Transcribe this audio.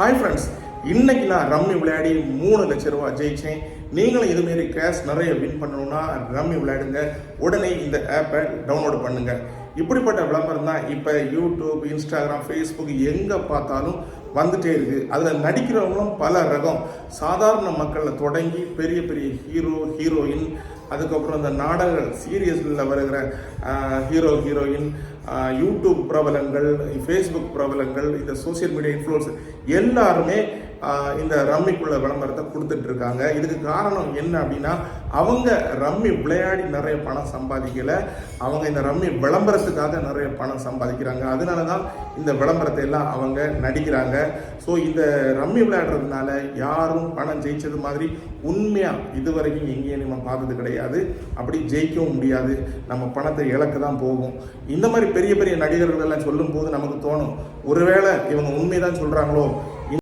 Hi friends, இன்னைக்கு நான் rummy விளையாடி 3 லட்சம் ரூபாய் ஜெயிச்சேன். நீங்களும் இதுமாரி கேஷ் நிறைய வின் பண்ணணும்னா ரம்மி விளையாடுங்க. உடனே இந்த ஆப்பை டவுன்லோட் பண்ணுங்க. இப்படிப்பட்ட விளம்பரம் தான் இப்போ யூடியூப், இன்ஸ்டாகிராம், ஃபேஸ்புக் எங்கே பார்த்தாலும் வந்துட்டே இருக்குது. அதில் நடிக்கிறவங்களும் பல ரகம். சாதாரண மக்களில் தொடங்கி பெரிய பெரிய ஹீரோ, ஹீரோயின், அதுக்கப்புறம் இந்த நாடக சீரியஸில் வருகிற ஹீரோ, ஹீரோயின், யூடியூப் பிரபலங்கள், ஃபேஸ்புக் பிரபலங்கள், இந்த சோசியல் மீடியா இன்ஃப்ளூயன்ஸ் எல்லாருமே இந்த ரம்மிக்குள்ள விளம்பரத்தை கொடுத்துட்டு இருக்காங்க. இதுக்கு காரணம் என்ன அப்படின்னா, அவங்க ரம்மி விளையாடி நிறைய பணம் சம்பாதிக்கல, அவங்க இந்த ரம்மி விளம்பரத்துக்காக நிறைய பணம் சம்பாதிக்கிறாங்க. அதனால தான் இந்த விளம்பரத்தை எல்லாம் அவங்க நடிக்கிறாங்க. ஸோ இந்த ரம்மி விளையாடுறதுனால யாரும் பணம் ஜெயிச்சது மாதிரி உண்மையாக இதுவரைக்கும் எங்கேயும் நம்ம பார்த்தது கிடையாது. அப்படி ஜெயிக்கவும் முடியாது, நம்ம பணத்தை இழக்க தான் போகும். இந்த மாதிரி பெரிய பெரிய நடிகர்கள் எல்லாம் சொல்லும் போது நமக்கு தோணும், ஒருவேளை இவங்க உண்மைதான் சொல்கிறாங்களோ,